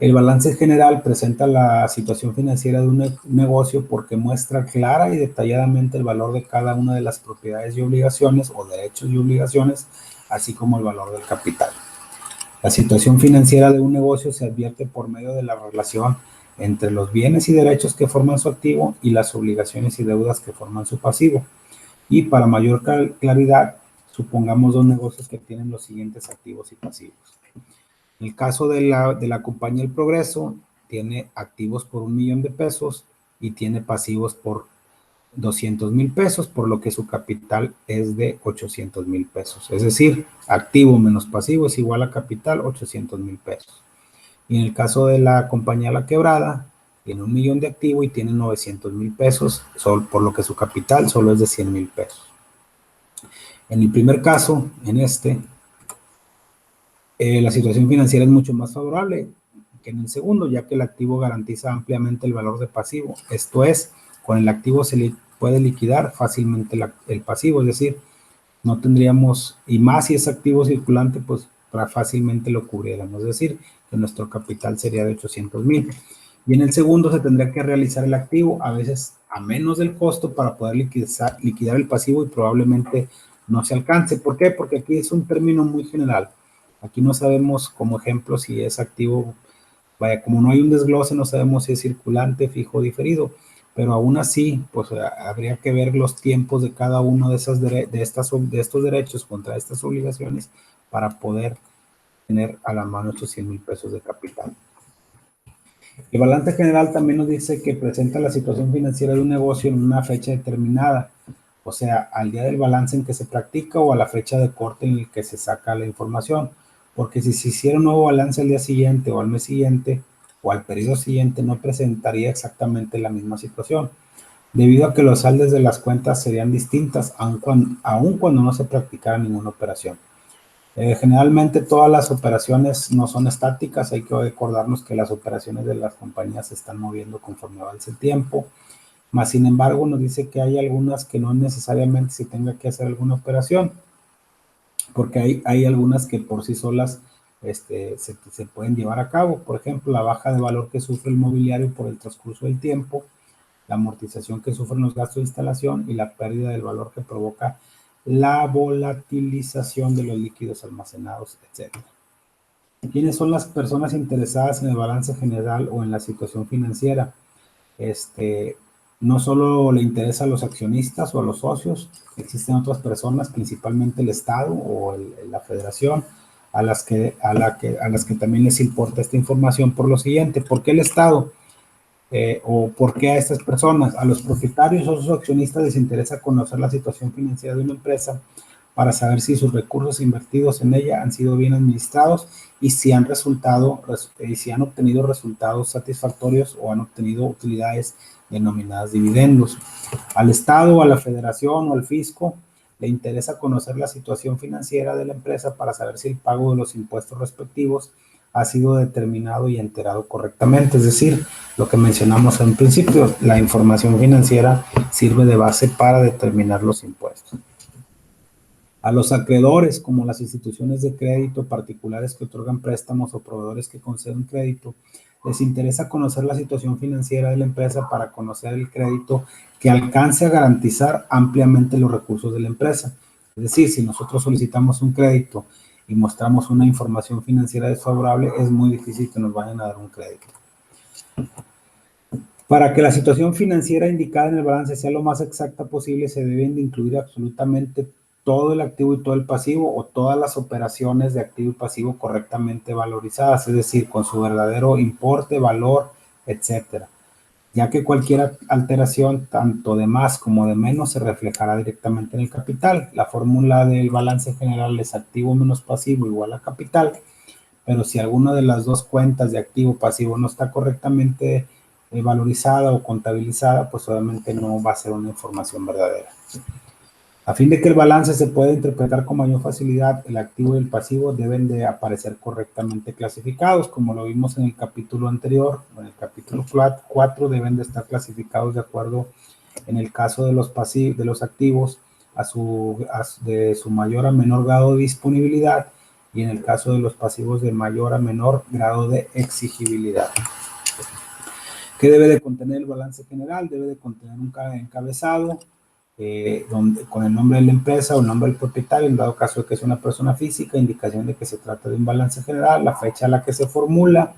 El balance general presenta la situación financiera de un negocio porque muestra clara y detalladamente el valor de cada una de las propiedades y obligaciones o derechos y obligaciones, así como el valor del capital. La situación financiera de un negocio se advierte por medio de la relación entre los bienes y derechos que forman su activo y las obligaciones y deudas que forman su pasivo. Y para mayor claridad, supongamos dos negocios que tienen los siguientes activos y pasivos. En el caso de la compañía El Progreso, tiene activos por 1,000,000 de pesos y tiene pasivos por 200,000 pesos, por lo que su capital es de 800,000 pesos. Es decir, activo menos pasivo es igual a capital, 800,000 pesos. Y en el caso de la compañía La Quebrada, tiene 1,000,000 de activo y tiene 900,000 pesos, por lo que su capital solo es de 100,000 pesos. En el primer caso, la situación financiera es mucho más favorable que en el segundo, ya que el activo garantiza ampliamente el valor de pasivo. Esto es, con el activo se puede liquidar fácilmente el pasivo, es decir, no tendríamos, y más si es activo circulante, pues fácilmente lo cubriéramos, es decir, que nuestro capital sería de 800,000. Y en el segundo se tendría que realizar el activo, a veces a menos del costo para poder liquidar el pasivo y probablemente no se alcance. ¿Por qué? Porque aquí es un término muy general. Aquí no sabemos, como ejemplo, si es activo, vaya, como no hay un desglose, no sabemos si es circulante, fijo o diferido, pero aún así, pues habría que ver los tiempos de cada uno de estos derechos contra estas obligaciones para poder tener a la mano estos 100,000 pesos de capital. El balance general también nos dice que presenta la situación financiera de un negocio en una fecha determinada, o sea, al día del balance en que se practica o a la fecha de corte en el que se saca la información, porque si se hiciera un nuevo balance al día siguiente o al mes siguiente o al periodo siguiente, no presentaría exactamente la misma situación, debido a que los saldos de las cuentas serían distintas, aun cuando no se practicara ninguna operación. Generalmente todas las operaciones no son estáticas, hay que recordarnos que las operaciones de las compañías se están moviendo conforme avance el tiempo, más sin embargo nos dice que hay algunas que no necesariamente se tenga que hacer alguna operación, porque hay algunas que por sí solas se pueden llevar a cabo. Por ejemplo, la baja de valor que sufre el mobiliario por el transcurso del tiempo, la amortización que sufren los gastos de instalación y la pérdida del valor que provoca la volatilización de los líquidos almacenados, etc. ¿Quiénes son las personas interesadas en el balance general o en la situación financiera? No solo le interesa a los accionistas o a los socios, existen otras personas, principalmente el Estado o la Federación, a las que también les importa esta información por lo siguiente. ¿Por qué el Estado? ¿O por qué a estas personas? A los propietarios o sus accionistas les interesa conocer la situación financiera de una empresa para saber si sus recursos invertidos en ella han sido bien administrados y si han obtenido resultados satisfactorios o han obtenido utilidades denominadas dividendos. Al Estado, a la Federación o al Fisco le interesa conocer la situación financiera de la empresa para saber si el pago de los impuestos respectivos ha sido determinado y enterado correctamente. Es decir, lo que mencionamos en principio, la información financiera sirve de base para determinar los impuestos. A los acreedores, como las instituciones de crédito, particulares que otorgan préstamos o proveedores que conceden crédito, les interesa conocer la situación financiera de la empresa para conocer el crédito que alcance a garantizar ampliamente los recursos de la empresa. Es decir, si nosotros solicitamos un crédito y mostramos una información financiera desfavorable, es muy difícil que nos vayan a dar un crédito. Para que la situación financiera indicada en el balance sea lo más exacta posible, se deben de incluir absolutamente todo el activo y todo el pasivo o todas las operaciones de activo y pasivo correctamente valorizadas, es decir, con su verdadero importe, valor, etcétera, ya que cualquier alteración, tanto de más como de menos, se reflejará directamente en el capital. La fórmula del balance general es activo menos pasivo igual a capital, pero si alguna de las dos cuentas de activo o pasivo no está correctamente valorizada o contabilizada, pues obviamente no va a ser una información verdadera. A fin de que el balance se pueda interpretar con mayor facilidad, el activo y el pasivo deben de aparecer correctamente clasificados, como lo vimos en el capítulo anterior. En el capítulo 4 deben de estar clasificados de acuerdo, en el caso de los activos, de su mayor a menor grado de disponibilidad, y en el caso de los pasivos de mayor a menor grado de exigibilidad. ¿Qué debe de contener el balance general? Debe de contener un encabezado con el nombre de la empresa o el nombre del propietario, en dado caso de que es una persona física, indicación de que se trata de un balance general, la fecha a la que se formula.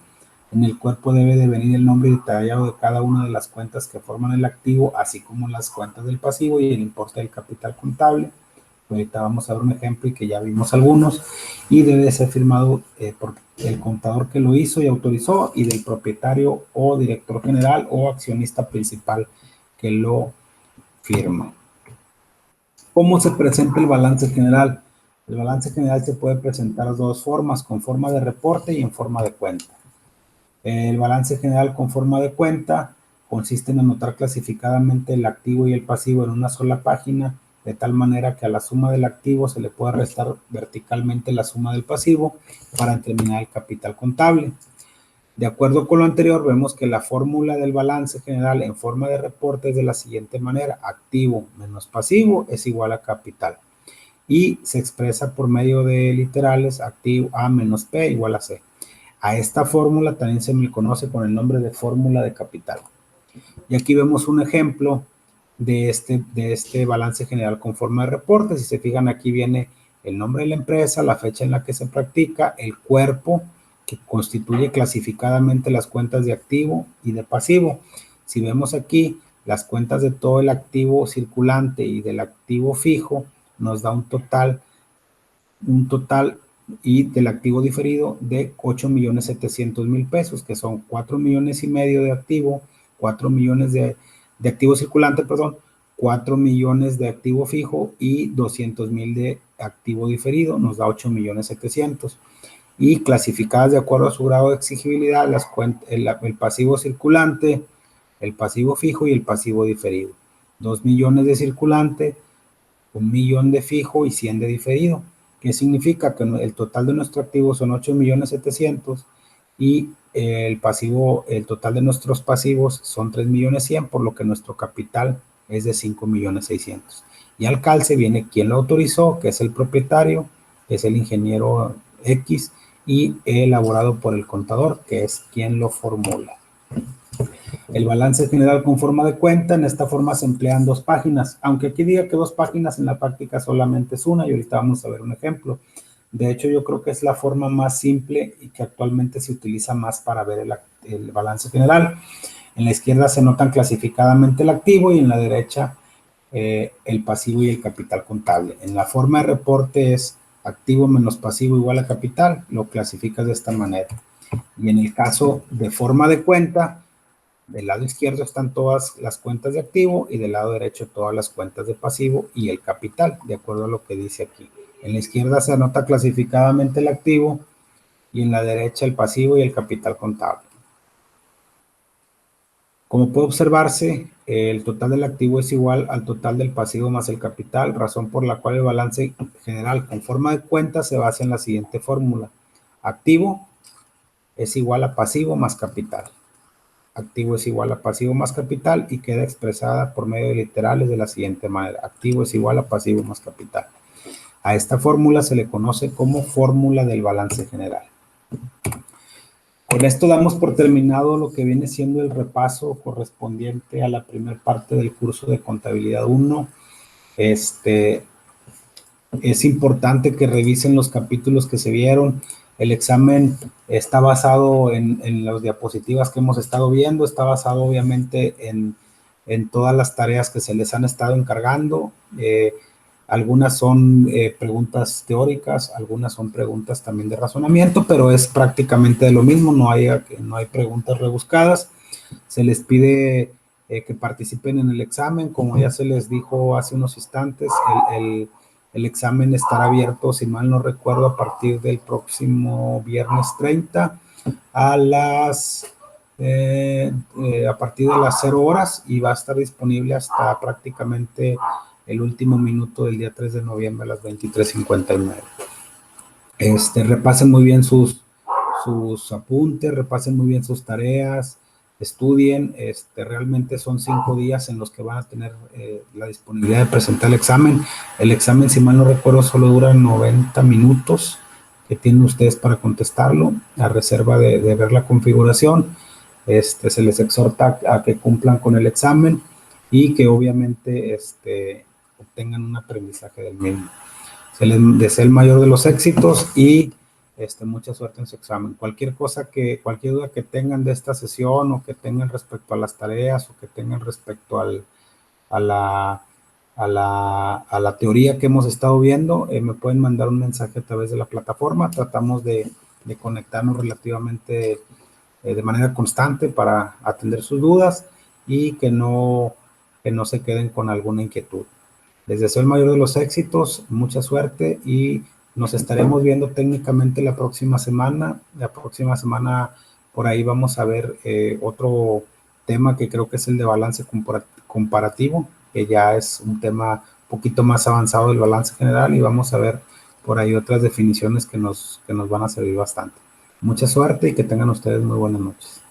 En el cuerpo debe de venir el nombre detallado de cada una de las cuentas que forman el activo, así como las cuentas del pasivo y el importe del capital contable. Ahorita vamos a ver un ejemplo y que ya vimos algunos, y debe de ser firmado por el contador que lo hizo y autorizó, y del propietario o director general o accionista principal que lo firma. ¿Cómo se presenta el balance general? El balance general se puede presentar de dos formas, con forma de reporte y en forma de cuenta. El balance general con forma de cuenta consiste en anotar clasificadamente el activo y el pasivo en una sola página, de tal manera que a la suma del activo se le pueda restar verticalmente la suma del pasivo para determinar el capital contable. De acuerdo con lo anterior, vemos que la fórmula del balance general en forma de reporte es de la siguiente manera: activo menos pasivo es igual a capital, y se expresa por medio de literales: activo A menos P igual a C. A esta fórmula también se le conoce con el nombre de fórmula de capital. Y aquí vemos un ejemplo de este balance general con forma de reporte. Si se fijan, aquí viene el nombre de la empresa, la fecha en la que se practica, el cuerpo que constituye clasificadamente las cuentas de activo y de pasivo. Si vemos aquí las cuentas de todo el activo circulante y del activo fijo, nos da un total y del activo diferido de 8.700.000 pesos, que son 4 millones y medio de activo, 4 millones de activo circulante, perdón, 4 millones de activo fijo y 200.000 de activo diferido, nos da 8.700.000. Y clasificadas de acuerdo a su grado de exigibilidad, el pasivo circulante, el pasivo fijo y el pasivo diferido. 2 millones de circulante, 1 millón de fijo y 100 de diferido. ¿Qué significa? Que el total de nuestro activo son 8.700.000 y el total de nuestros pasivos son 3.100.000, por lo que nuestro capital es de 5.600.000. Y al calce viene quien lo autorizó, que es el propietario, que es el ingeniero X, y elaborado por el contador, que es quien lo formula. El balance general con forma de cuenta, en esta forma se emplean dos páginas, aunque aquí diga que dos páginas, en la práctica solamente es una, y ahorita vamos a ver un ejemplo. De hecho, yo creo que es la forma más simple y que actualmente se utiliza más para ver el balance general. En la izquierda se notan clasificadamente el activo y en la derecha el pasivo y el capital contable. En la forma de reporte es activo menos pasivo igual a capital, lo clasificas de esta manera. Y en el caso de forma de cuenta, del lado izquierdo están todas las cuentas de activo y del lado derecho todas las cuentas de pasivo y el capital, de acuerdo a lo que dice aquí. En la izquierda se anota clasificadamente el activo y en la derecha el pasivo y el capital contable. Como puede observarse, el total del activo es igual al total del pasivo más el capital, razón por la cual el balance general con forma de cuenta se basa en la siguiente fórmula: activo es igual a pasivo más capital. Activo es igual a pasivo más capital, y queda expresada por medio de literales de la siguiente manera: activo es igual a pasivo más capital. A esta fórmula se le conoce como fórmula del balance general. Con esto damos por terminado lo que viene siendo el repaso correspondiente a la primera parte del curso de contabilidad 1. Es importante que revisen los capítulos que se vieron. El examen está basado en las diapositivas que hemos estado viendo, está basado obviamente en todas las tareas que se les han estado encargando. Algunas son preguntas teóricas, algunas son preguntas también de razonamiento, pero es prácticamente de lo mismo, no hay preguntas rebuscadas. Se les pide que participen en el examen, como ya se les dijo hace unos instantes. El examen estará abierto, si mal no recuerdo, a partir del próximo viernes 30 a partir de las 0 horas, y va a estar disponible hasta prácticamente el último minuto del día 3 de noviembre a las 23:59. Repasen muy bien sus apuntes, repasen muy bien sus tareas, estudien. Realmente son 5 días en los que van a tener la disponibilidad de presentar el examen. El examen, si mal no recuerdo, solo dura 90 minutos que tienen ustedes para contestarlo, a reserva de ver la configuración. Se les exhorta a que cumplan con el examen y que obviamente obtengan un aprendizaje del mismo. Se les desea el mayor de los éxitos y mucha suerte en su examen. Cualquier duda que tengan de esta sesión, o que tengan respecto a las tareas, o que tengan respecto a la teoría que hemos estado viendo, me pueden mandar un mensaje a través de la plataforma. Tratamos de conectarnos relativamente de manera constante para atender sus dudas y que no se queden con alguna inquietud. Les deseo el mayor de los éxitos, mucha suerte y nos estaremos viendo técnicamente la próxima semana. La próxima semana por ahí vamos a ver otro tema que creo que es el de balance comparativo, que ya es un tema un poquito más avanzado del balance general, y vamos a ver por ahí otras definiciones que nos van a servir bastante. Mucha suerte y que tengan ustedes muy buenas noches.